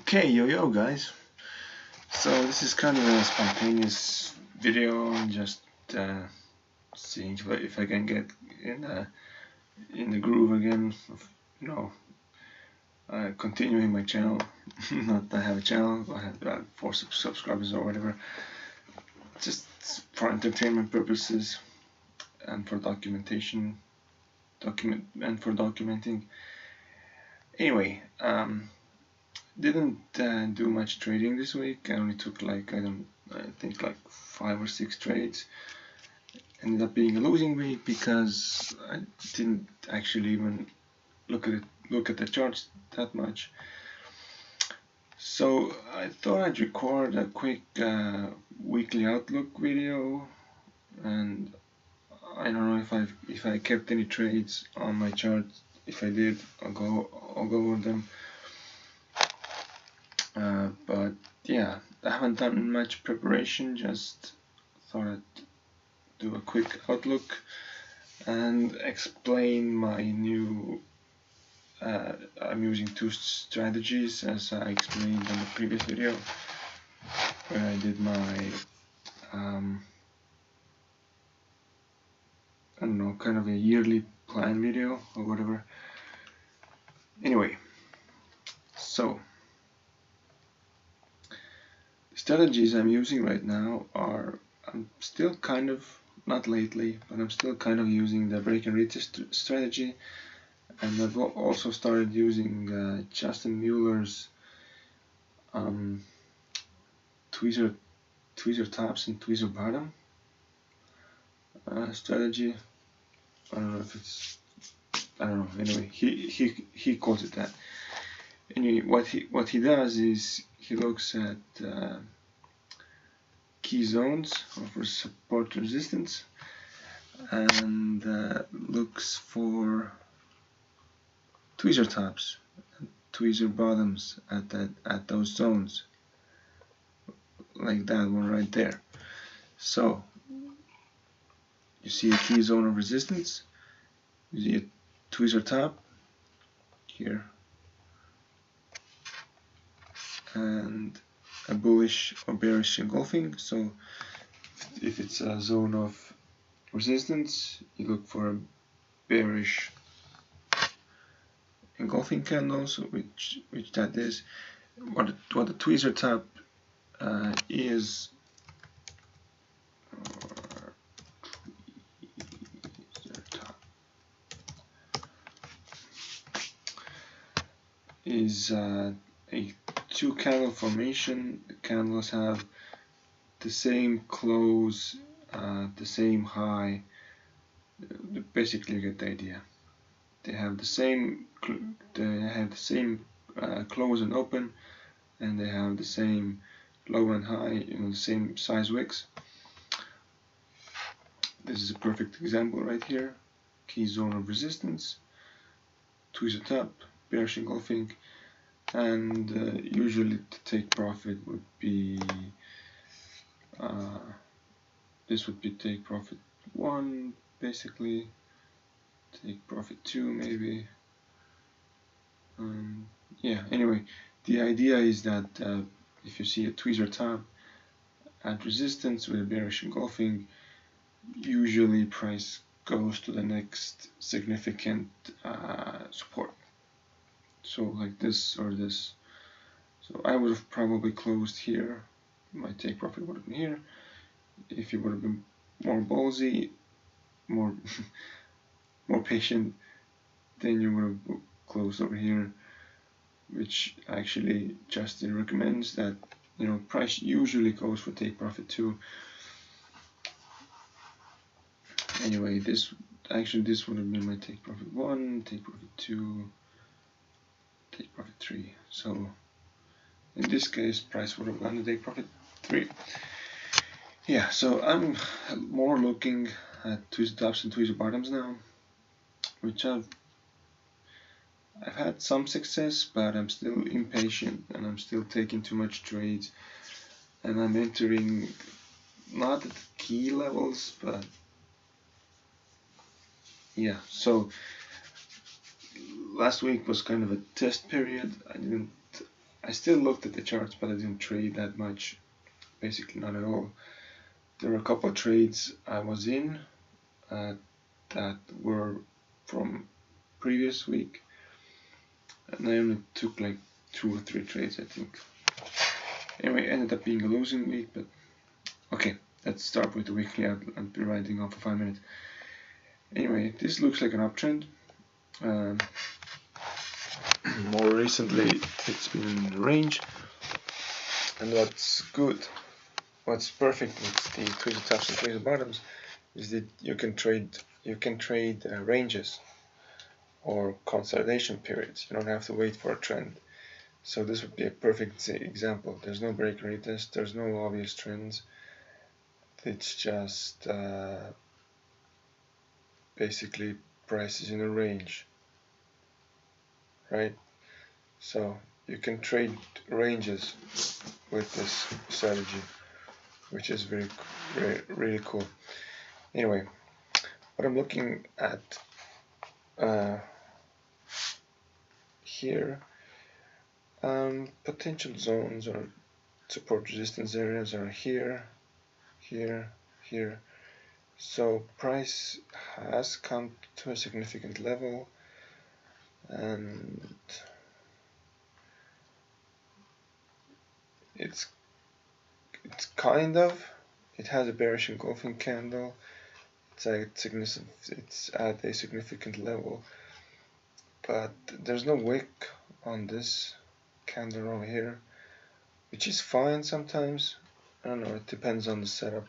Okay, yo guys. So this is kind of a spontaneous video, just seeing if I can get in the groove again of continuing my channel. Not that I have a channel, I have 4 subscribers or whatever. Just for entertainment purposes and for documenting. Anyway, didn't do much trading this week. I only took I think like 5 or 6 trades. Ended up being a losing week because I didn't actually even look at the charts that much. So I thought I'd record a quick weekly outlook video, and I don't know if I kept any trades on my chart. If I did, I'll go over them. But yeah, I haven't done much preparation, just thought I'd do a quick outlook and explain my new I'm using 2 strategies as I explained in the previous video where I did my I don't know, kind of a yearly plan video or whatever. Anyway, so the strategies I'm using right now are, I'm still kind of, not lately, but I'm still kind of using the break and retest strategy, and I've also started using Justin Mueller's tweezer tops and tweezer bottom strategy. I don't know if it's, I don't know. Anyway, he calls it that. Anyway, what he does is he looks at key zones of support resistance and looks for tweezer tops and tweezer bottoms at those zones, like that one right there. So you see a key zone of resistance, you see a tweezer top here, and a bullish or bearish engulfing. So if it's a zone of resistance, you look for a bearish engulfing candles, which that is. What the tweezer top is, a 2 candle formation. The candles have the same close, the same high. Basically, you get the idea. They have the same close and open, and they have the same low and high, the same size wicks. This is a perfect example right here. Key zone of resistance, tweezer top, bearish engulfing, and usually to take profit would be this would be take profit 1, basically. Take profit 2, maybe. Yeah, anyway, the idea is that if you see a tweezer top at resistance with a bearish engulfing, usually price goes to the next significant support. So like this or this. So I would have probably closed here. My take profit would have been here. If you would have been more ballsy, more more patient, then you would have closed over here, which actually Justin recommends that price usually goes for take profit 2. Anyway, this would have been my take profit 1, take profit 2, take profit 3. So in this case, price would have gone to take profit 3. Yeah, so I'm more looking at tweezer tops and tweezer bottoms now, which I've had some success, but I'm still impatient and I'm still taking too much trades, and I'm entering not at key levels, but yeah. So last week was kind of a test period. I didn't I still looked at the charts, but I didn't trade that much, basically not at all. There were a couple of trades I was in that were from previous week, and I only took like 2 or 3 trades, I think. Anyway, it ended up being a losing week, but okay, let's start with the weekly. I'll be writing on for 5 minutes. Anyway, this looks like an uptrend. More recently, it's been in the range, and what's perfect with the twisted tops and twisted bottoms is that you can trade ranges or consolidation periods. You don't have to wait for a trend. So this would be a perfect example. There's no break and retest, there's no obvious trends. It's just basically prices in a range, right? So you can trade ranges with this strategy, which is really cool. Anyway, what I'm looking at here, potential zones or support resistance areas are here, here, here. So price has come to a significant level, and it has a bearish engulfing candle. It's at a significant level, but there's no wick on this candle over here, which is fine sometimes. I don't know, it depends on the setup.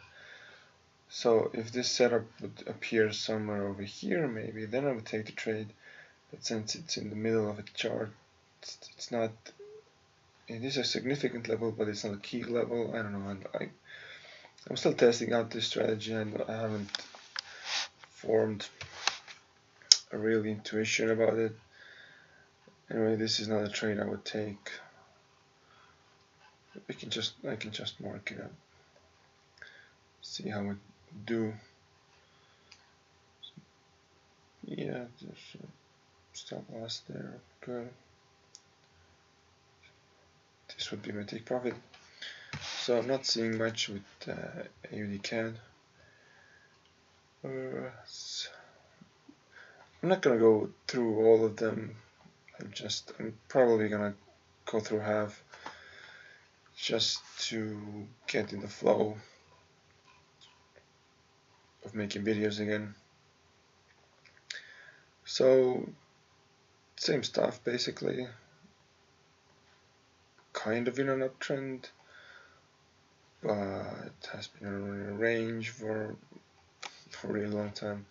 So if this setup would appear somewhere over here, maybe, then I would take the trade. But since it's in the middle of a chart, it's not. It is a significant level, but it's not a key level. I don't know. I'm still testing out this strategy. I haven't formed a real intuition about it. Anyway, this is not a trade I would take. I can just mark it up. See how it do. Yeah, there's a stop loss there. Good. This would be my take profit. So I'm not seeing much with AUD CAD. I'm not gonna go through all of them. I'm probably gonna go through half just to get in the flow of making videos again. So same stuff basically, kind of in an uptrend, but it has been in a range for a really long time.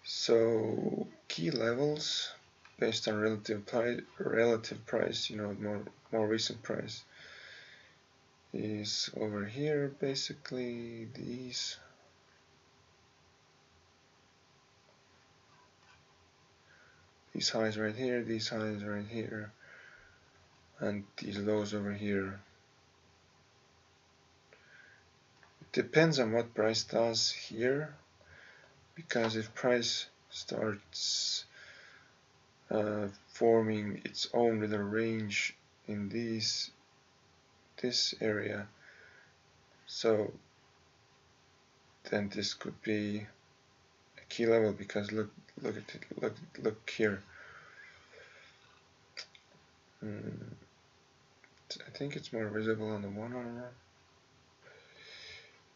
So key levels based on relative price, you know, more recent price, is over here. Basically these highs right here, these highs right here, and these lows over here. It depends on what price does here, because if price starts forming its own little range in this area, so then this could be a key level, because look at it, look here. I think it's more visible on the 1 hour.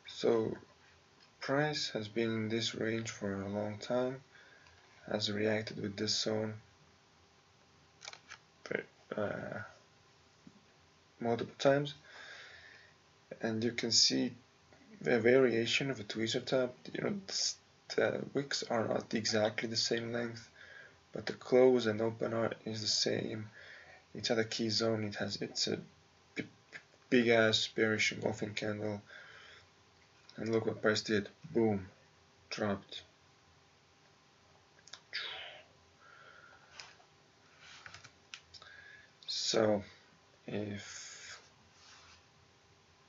So price has been in this range for a long time, has reacted with this zone multiple times, and you can see a variation of a tweezer top. You know, the wicks are not exactly the same length, but the close and open is the same. It's at a key zone. It's a big ass bearish engulfing candle, and look what price did. Boom, dropped. So if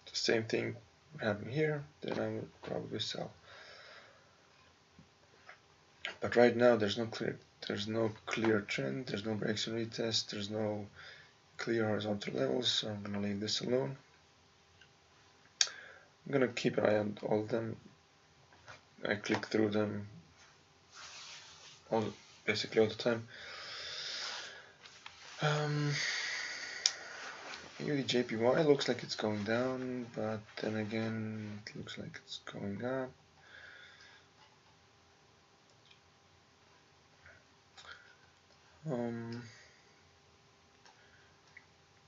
the same thing would happen here, then I would probably sell. But right now there's no clear trend, there's no breaks and retest, there's no clear horizontal levels, so I'm gonna leave this alone. I'm gonna keep an eye on all of them. I click through them basically all the time. JPY looks like it's going down, but then again it looks like it's going up.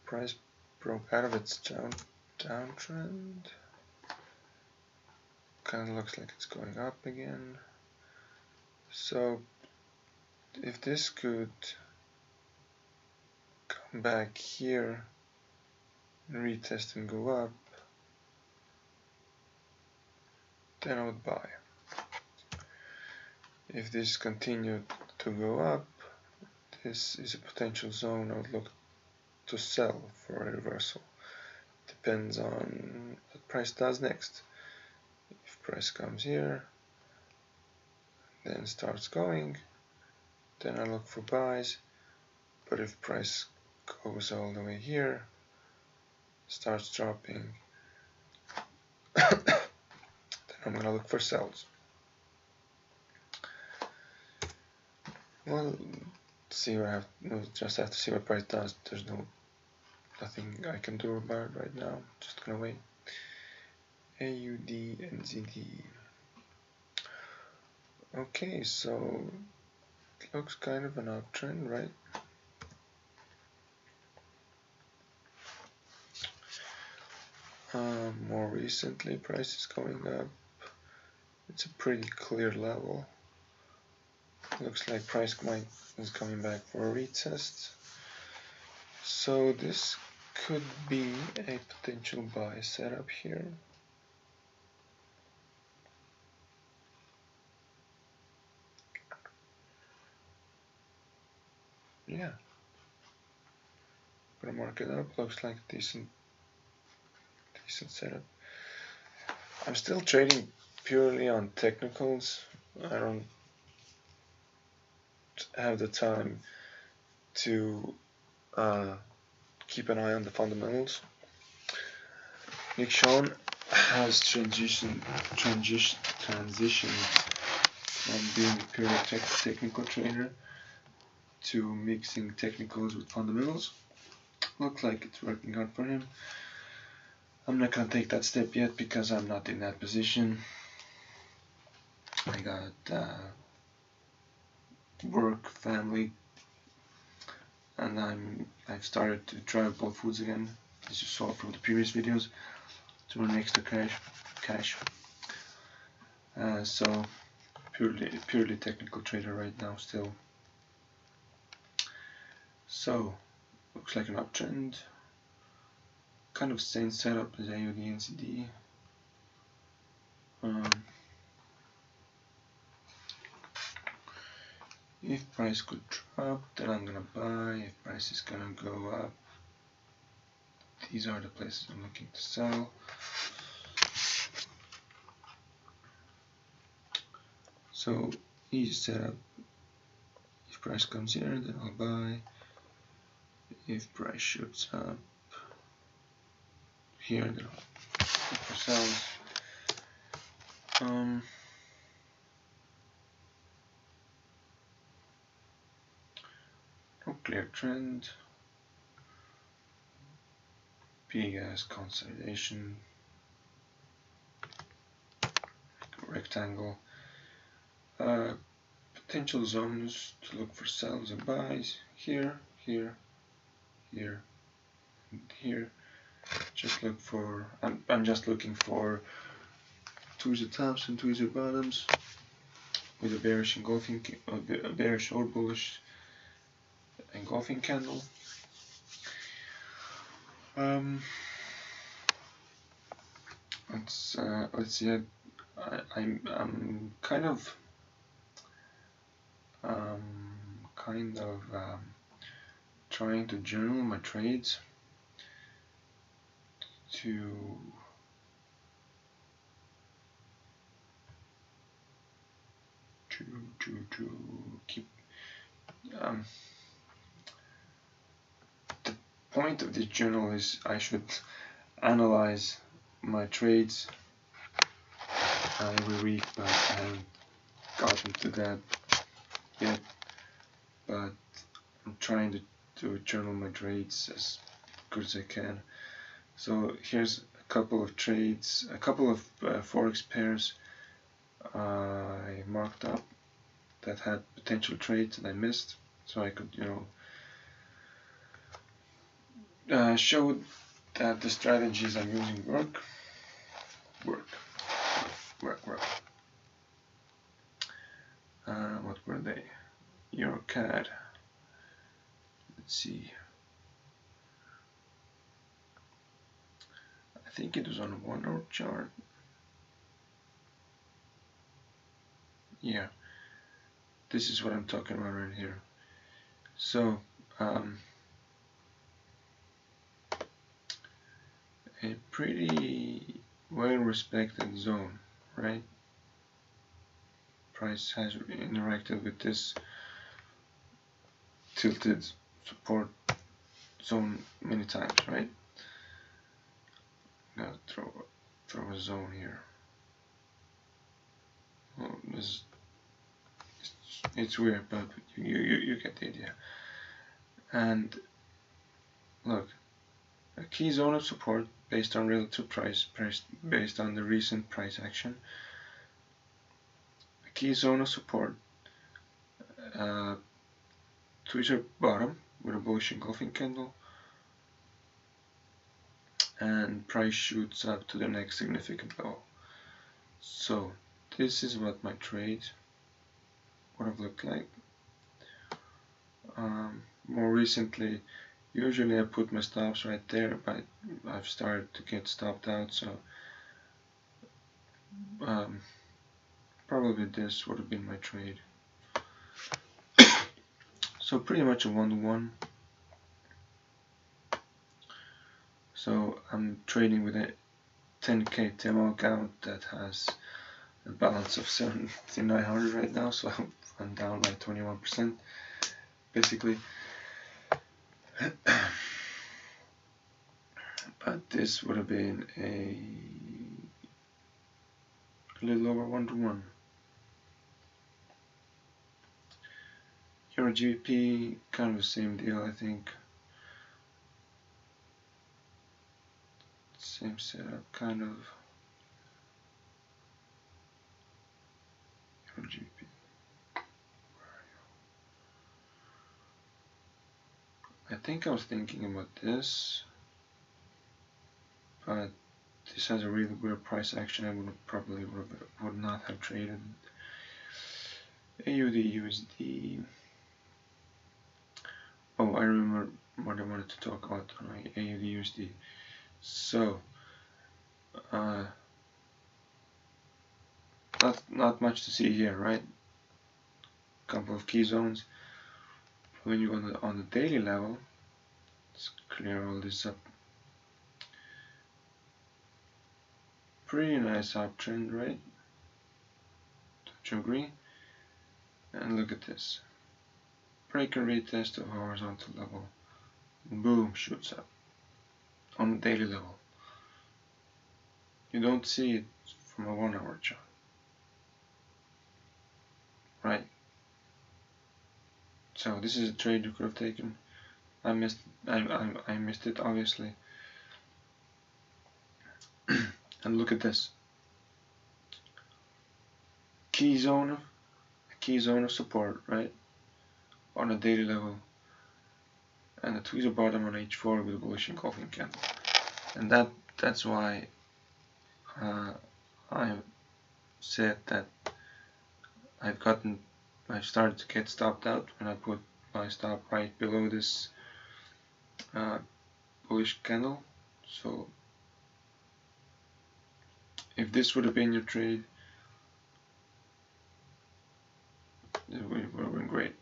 Price broke out of its downtrend. Kind of looks like it's going up again. So if this could come back here, retest and go up, then I would buy. If this continued to go up, this is a potential zone I would look to sell for a reversal. Depends on what price does next. If price comes here, then starts going, then I look for buys. But if price goes all the way here, starts dropping, then I'm gonna look for sells. Well, see what just have to see what price does. There's nothing I can do about it right now. Just gonna wait. AUD NZD. Okay, so it looks kind of an uptrend, right? More recently, price is going up. It's a pretty clear level. Looks like price is coming back for a retest. So this could be a potential buy setup here. Yeah. Gonna mark it up. Looks like a decent setup. I'm still trading purely on technicals. I don't have the time to keep an eye on the fundamentals. Nick Sean has transitioned from being a pure technical trader to mixing technicals with fundamentals. Looks like it's working out for him. I'm not gonna take that step yet because I'm not in that position. I got work, family, and I've started to try both foods again, as you saw from the previous videos, to earn extra cash. So purely technical trader right now still. So looks like an uptrend. Kind of same setup as AUD NZD. If price could drop, then I'm gonna buy. If price is gonna go up, these are the places I'm looking to sell. So easy setup. If price comes here, then I'll buy. If price shoots up here, then I'll look for sells. No clear trend. Big ass consolidation. Rectangle. Potential zones to look for sells and buys here, here, here, and here. Just look for. I'm just looking for tweezer tops and tweezer bottoms with a bearish engulfing, a bearish or bullish engulfing candle. Let's see. I'm kind of trying to journal my trades to keep the point of this journal is I should analyze my trades every week, but I haven't gotten to that yet. But I'm trying to journal my trades as good as I can. So here's a couple of trades, a couple of forex pairs I marked up that had potential trades and I missed, so I could, show that the strategies I'm using work. What were they? EuroCAD. Let's see. I think it was on a 1 hour chart. Yeah, this is what I'm talking about right here. So, a pretty well-respected zone, right? Price has interacted with this tilted support zone many times, right? Now throw a zone here. Well, it's weird, but you get the idea. And look, a key zone of support based on relative price, based on the recent price action. A key zone of support, tweezer bottom with a bullish engulfing candle, and price shoots up to the next significant level. So this is what my trade would have looked like. More recently, usually I put my stops right there, but I've started to get stopped out, so probably this would have been my trade. So pretty much a 1-to-1. So I'm trading with a 10k demo account that has a balance of 7,900 right now, so I'm down by 21% basically. But this would have been a little over 1-to-1. Euro GBP, kind of the same deal, I think. Same setup, kind of. Euro GBP. I think I was thinking about this, but this has a really weird price action. I would not have traded. AUD USD. Oh, I remember what I wanted to talk about on my AUD USD. So, not much to see here, right? Couple of key zones. When you go on the daily level, let's clear all this up. Pretty nice uptrend, right? Don't you agree? And look at this. Break and retest of horizontal level. Boom, shoots up on the daily level. You don't see it from a 1 hour chart, right? So this is a trade you could have taken. I missed it obviously. And look at this. Key zone of support, right? On a daily level. And a tweezer bottom on H4 with a bullish engulfing candle. And that's why I said that I've started to get stopped out when I put my stop right below this bullish candle. So if this would have been your trade, it would have been great.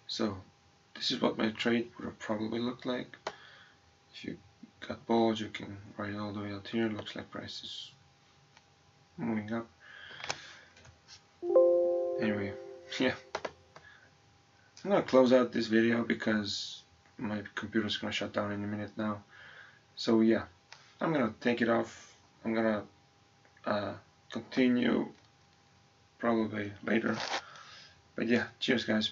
So this is what my trade would have probably looked like. If you got balls, you can ride all the way out here. Looks like price is moving up. Anyway, yeah, I'm gonna close out this video because my computer's gonna shut down in a minute now. So yeah, I'm gonna take it off. I'm gonna continue probably later. But yeah, cheers guys.